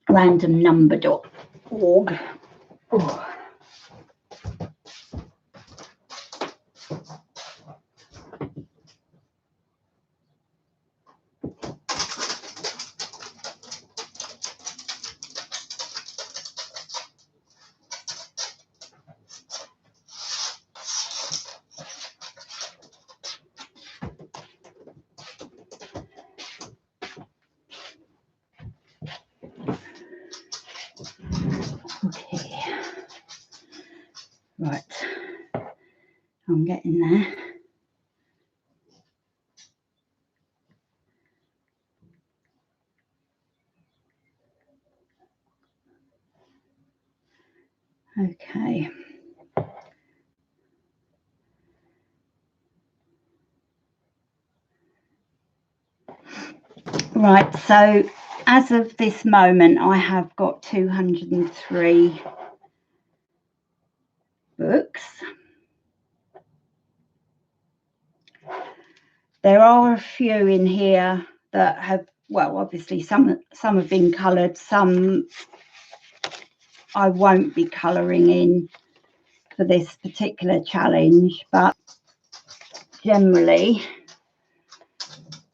randomnumber.org. Oh. Okay, right, I'm getting there. Okay. Right, so as of this moment, I have got 203 books. There are a few in here that have, well, obviously some have been coloured, some I won't be colouring in for this particular challenge, but generally,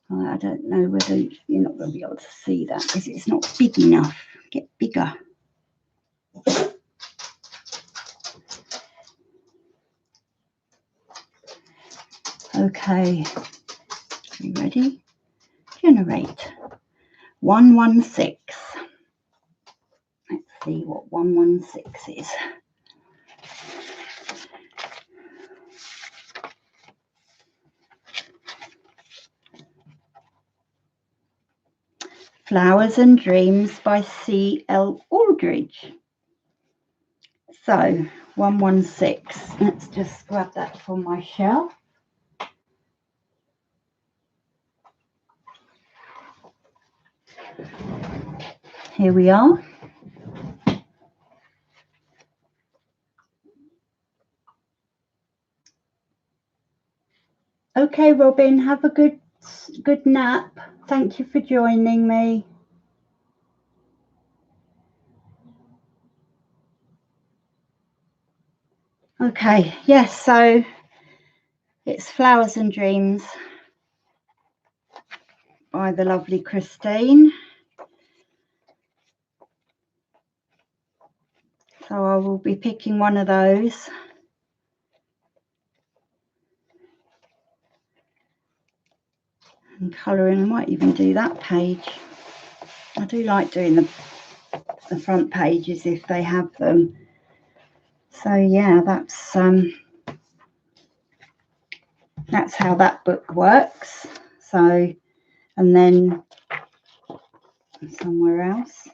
I don't know whether you're not going to be able to see that because it's not big enough. Get bigger. Okay, are you ready? Generate 116. Let's see what 116 is. Flowers and Dreams by C.L. Aldridge. So 116. Let's just grab that from my shelf. Here we are. Okay, Robin, have a good nap. Thank you for joining me. Okay, yes, so it's Flowers and Dreams by the lovely Christine. So I will be picking one of those. And colouring. I might even do that page. I do like doing the front pages if they have them. So yeah, that's how that book works. So, and then somewhere else,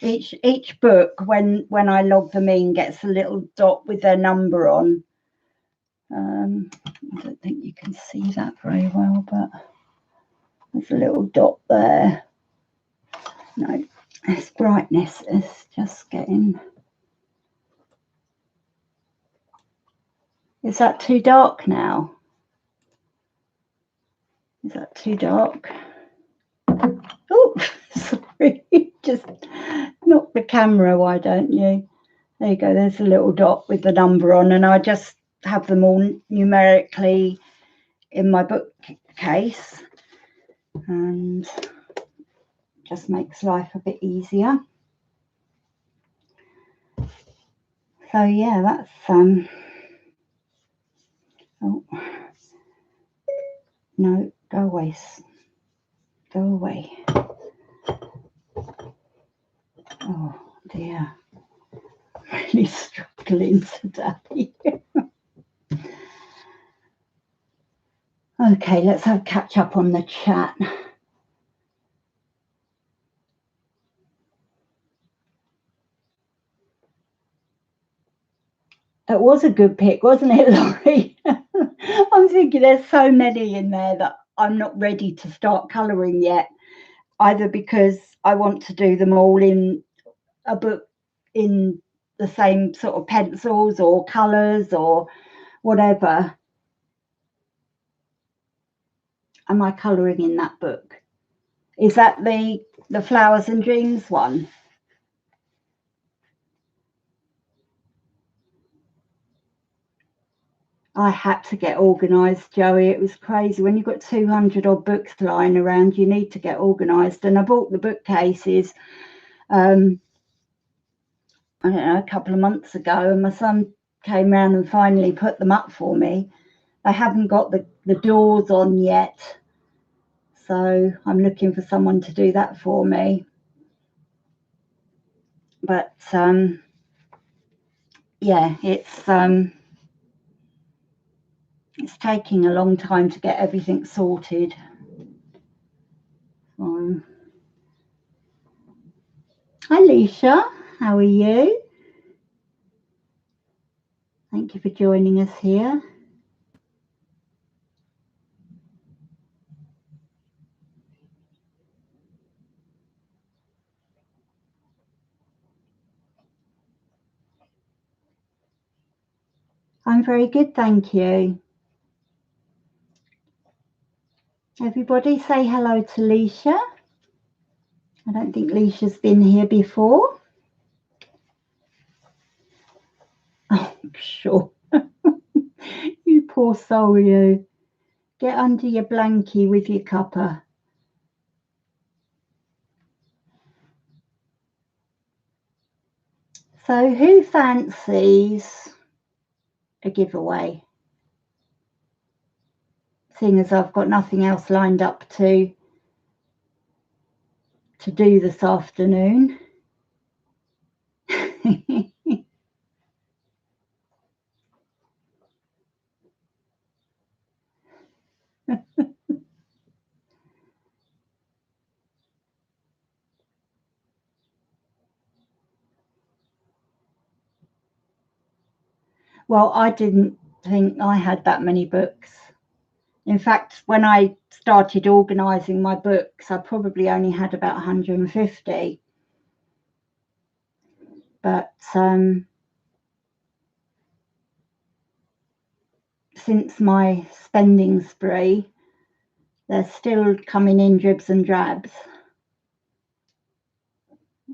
each book, when I log them in, gets a little dot with their number on. I don't think you can see that very well, but there's a little dot there. No, this brightness is just getting... Is that too dark now? Is that too dark? Oh, sorry, just knock the camera, why don't you? There you go, there's a little dot with the number on, and I just have them all numerically in my bookcase, and just makes life a bit easier. So yeah, that's oh no, go away, go away. Oh dear, really struggling today. Okay, let's have a catch up on the chat. It was a good pick, wasn't it, Laurie? I'm thinking there's so many in there that I'm not ready to start colouring yet, either because I want to do them all in a book in the same sort of pencils or colours or whatever. Am I colouring in that book? Is that the Flowers and Dreams one? I had to get organised, Joey. It was crazy. When you've got 200 odd books lying around, you need to get organised. And I bought the bookcases, I don't know, a couple of months ago, and my son came round and finally put them up for me. They haven't got the doors on yet, so I'm looking for someone to do that for me. But yeah, it's taking a long time to get everything sorted. Hi, Leisha, how are you? Thank you for joining us here. I'm very good, thank you. Everybody say hello to Leisha. I don't think Leisha's been here before. Oh, sure. You poor soul, you. Get under your blankie with your cuppa. So who fancies a giveaway? Seeing as I've got nothing else lined up to do this afternoon. Well, I didn't think I had that many books. In fact, when I started organising my books, I probably only had about 150. But since my spending spree, they're still coming in dribs and drabs.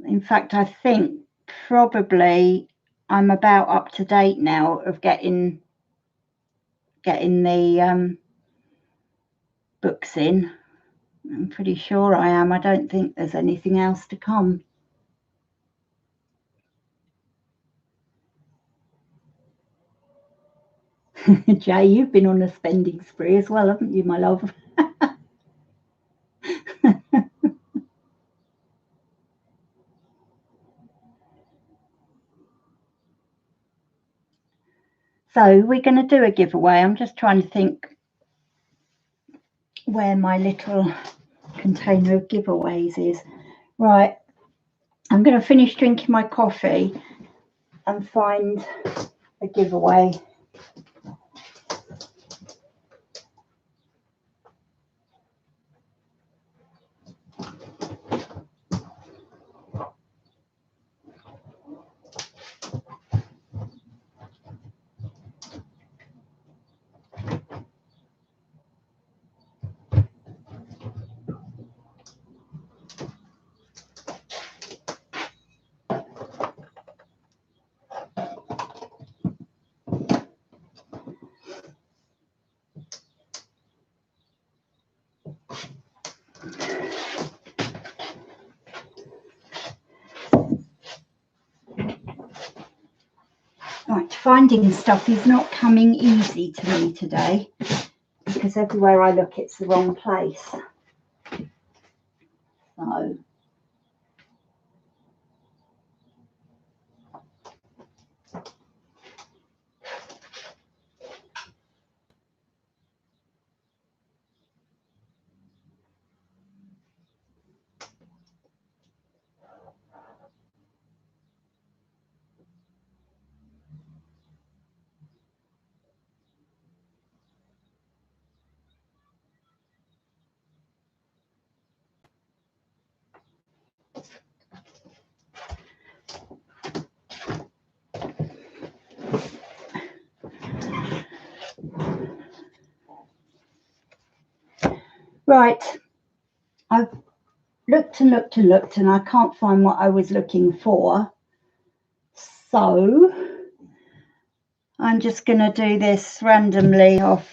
In fact, I think probably I'm about up to date now of getting the books in. I'm pretty sure I am. I don't think there's anything else to come. Jay, you've been on a spending spree as well, haven't you, my love? So we're going to do a giveaway. I'm just trying to think where my little container of giveaways is. Right, I'm going to finish drinking my coffee and find a giveaway. finding stuff is not coming easy to me today, because everywhere I look it's the wrong place. So right, I've looked and looked and looked and I can't find what I was looking for. So I'm just going to do this randomly off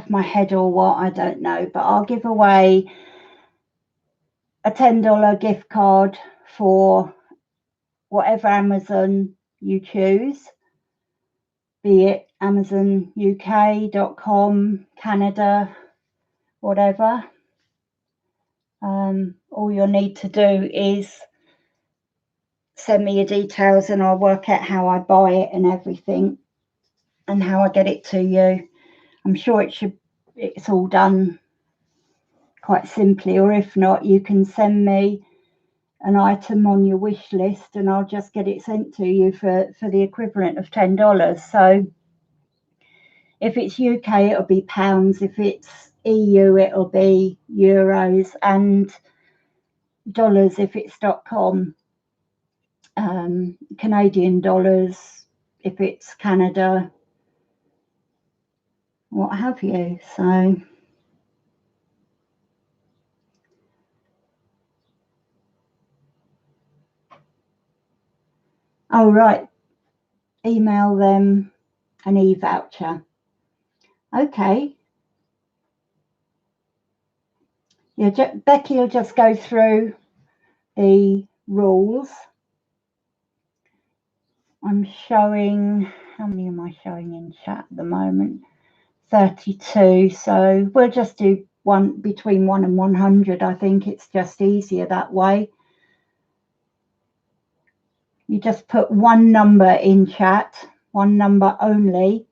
my head or what, I don't know, but I'll give away a $10 gift card for whatever Amazon you choose, be it Amazon UK.com, Canada, whatever. All you'll need to do is send me your details and I'll work out how I buy it and everything and how I get it to you. I'm sure it's all done quite simply, or if not, you can send me an item on your wish list and I'll just get it sent to you for the equivalent of $10. So if it's UK, it'll be pounds. If it's EU, it'll be euros, and dollars if it's .com. Canadian dollars if it's Canada, what have you. So oh right, email them an e-voucher. Okay. Yeah, Becky will just go through the rules. I'm showing, how many am I showing in chat at the moment? 32. So we'll just do one between 1 and 100. I think it's just easier that way. You just put one number in chat, one number only.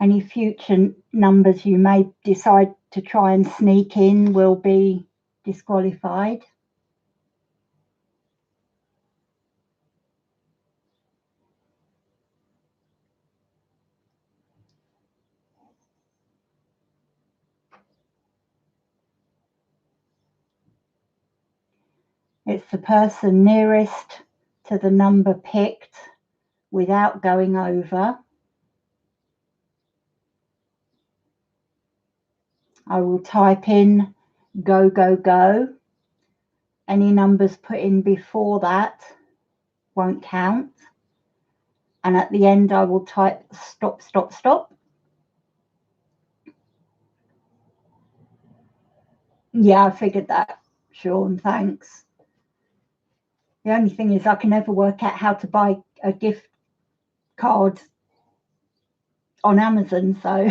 Any future numbers you may decide to try and sneak in will be disqualified. It's the person nearest to the number picked without going over. I will type in go, go, go. Any numbers put in before that won't count. And at the end, I will type stop, stop, stop. Yeah, I figured that, Sean, thanks. The only thing is I can never work out how to buy a gift card on Amazon, so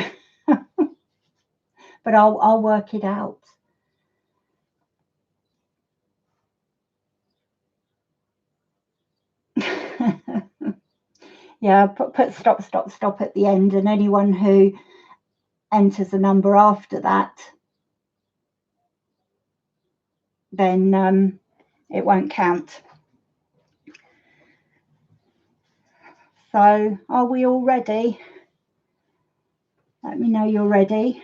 but I'll work it out. Yeah, put stop, stop, stop at the end, and anyone who enters a number after that, then it won't count. So are we all ready? Let me know you're ready.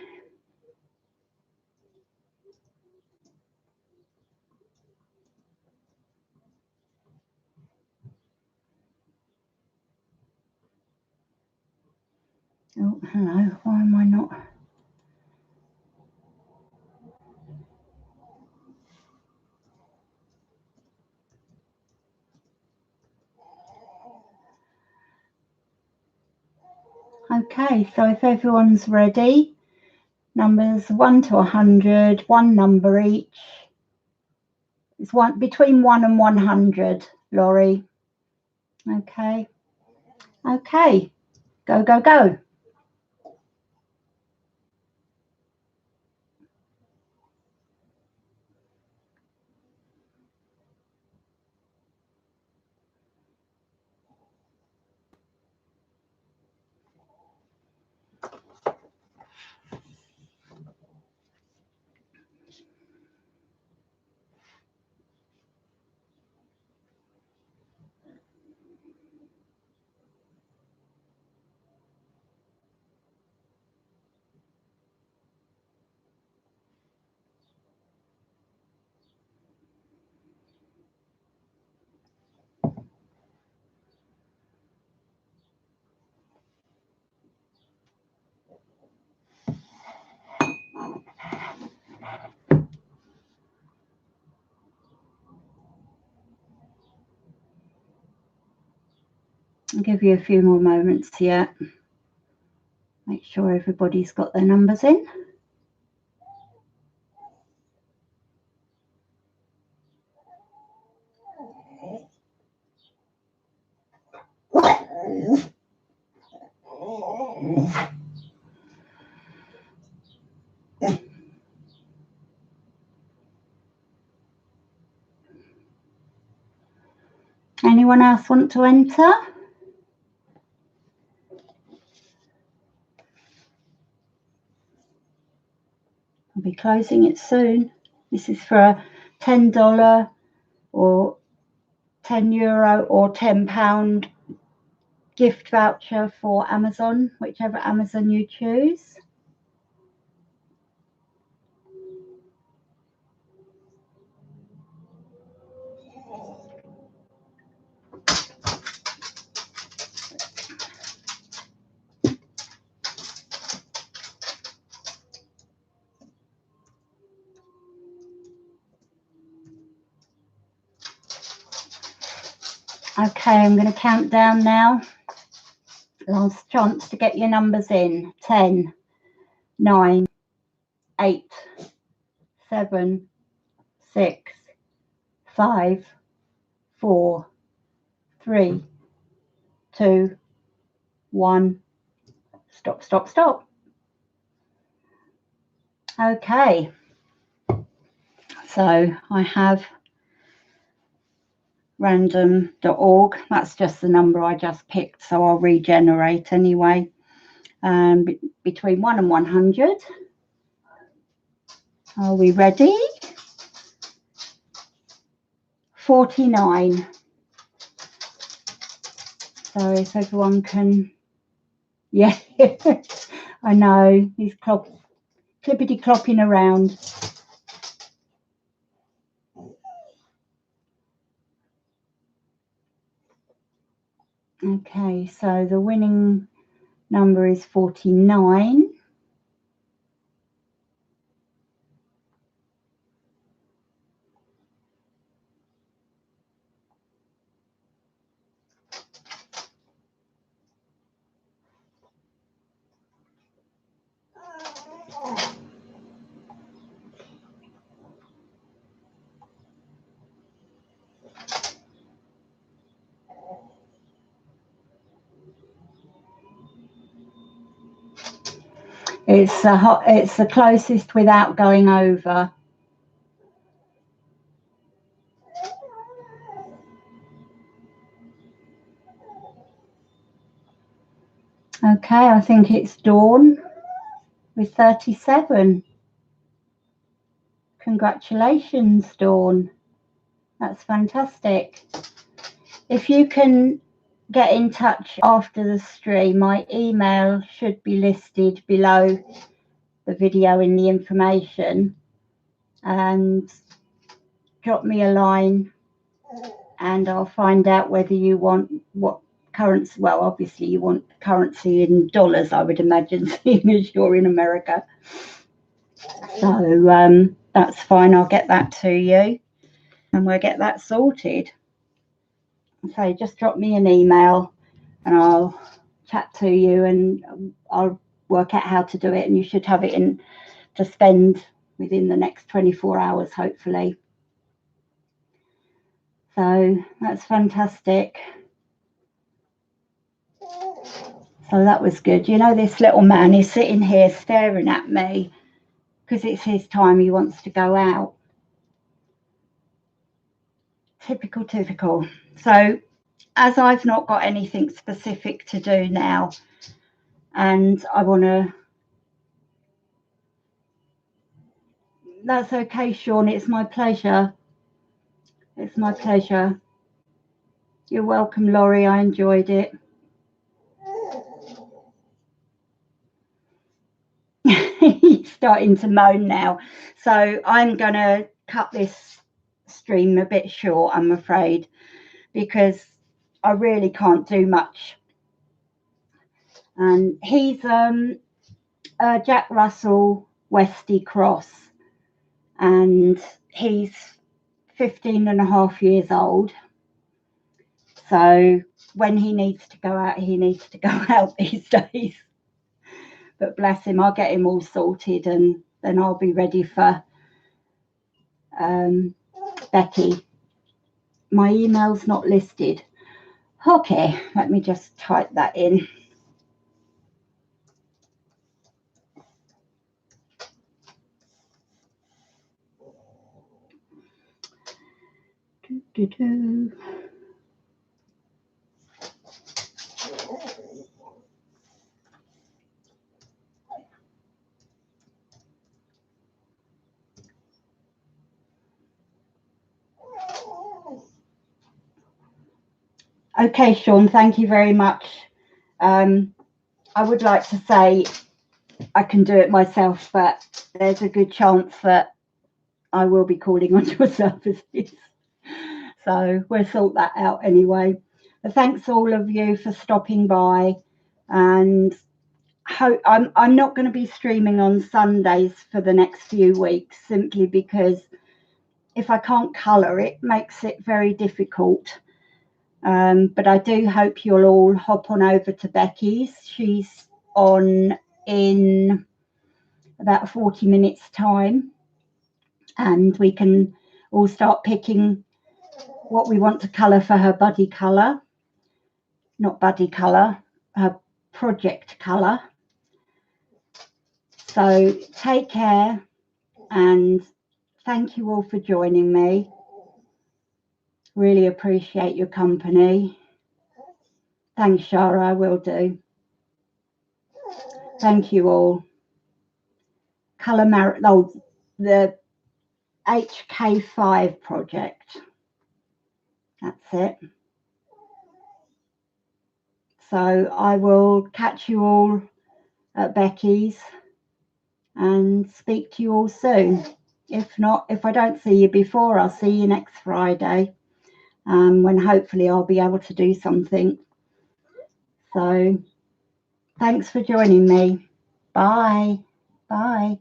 Oh, hello, why am I not? Okay, so if everyone's ready, numbers 1 to 100, one number each. It's between 1 and 100. Laurie. Okay. Okay. Go, go, go. I'll give you a few more moments yet. Make sure everybody's got their numbers in. Anyone else want to enter? I'll be closing it soon. This is for a $10 or €10 or £10 gift voucher for Amazon, whichever Amazon you choose. Okay, I'm going to count down now. Last chance to get your numbers in. 10, 9, 8, 7, 6, 5, 4, 3, 2, 1. Stop, stop, stop. Okay. So I have random.org. That's just the number I just picked, so I'll regenerate anyway. Between 1 and 100. Are we ready? 49. So if everyone can, yeah, I know he's clippity clopping around. Okay, so the winning number is 49. It's the closest without going over. Okay, I think it's Dawn with 37. Congratulations, Dawn. That's fantastic. If you can get in touch after the stream, my email should be listed below the video in the information, and drop me a line and I'll find out whether you want what currency. Well, obviously you want currency in dollars, I would imagine, seeing as you're in America. So that's fine. I'll get that to you and we'll get that sorted. So just drop me an email and I'll chat to you and I'll work out how to do it, and you should have it in to spend within the next 24 hours, hopefully. So that's fantastic. So that was good. You know, this little man is sitting here staring at me because it's his time. He wants to go out. Typical, typical. So as I've not got anything specific to do now, and I want to... That's okay, Sean. It's my pleasure. It's my pleasure. You're welcome, Laurie. I enjoyed it. He's starting to moan now. So I'm going to cut this stream a bit short, I'm afraid, because I really can't do much. And he's Jack Russell Westie Cross, and he's 15 and a half years old. So when he needs to go out, he needs to go out these days. But bless him, I'll get him all sorted, and then I'll be ready for Becky. My email's not listed. Okay, let me just type that in. Okay, Sean, thank you very much. I would like to say I can do it myself, but there's a good chance that I will be calling on your services. So we'll sort that out anyway. But thanks all of you for stopping by, and I'm not going to be streaming on Sundays for the next few weeks, simply because if I can't colour, it makes it very difficult. But I do hope you'll all hop on over to Becky's. She's on in about 40 minutes time, and we can all start picking what we want to colour for her buddy colour. Not buddy colour, her project colour. So take care, and thank you all for joining me. Really appreciate your company. Thanks, Shara, I will do. Thank you all. The HK5 project. That's it. So I will catch you all at Becky's and speak to you all soon. If not, if I don't see you before, I'll see you next Friday, when hopefully I'll be able to do something. So thanks for joining me. Bye. Bye.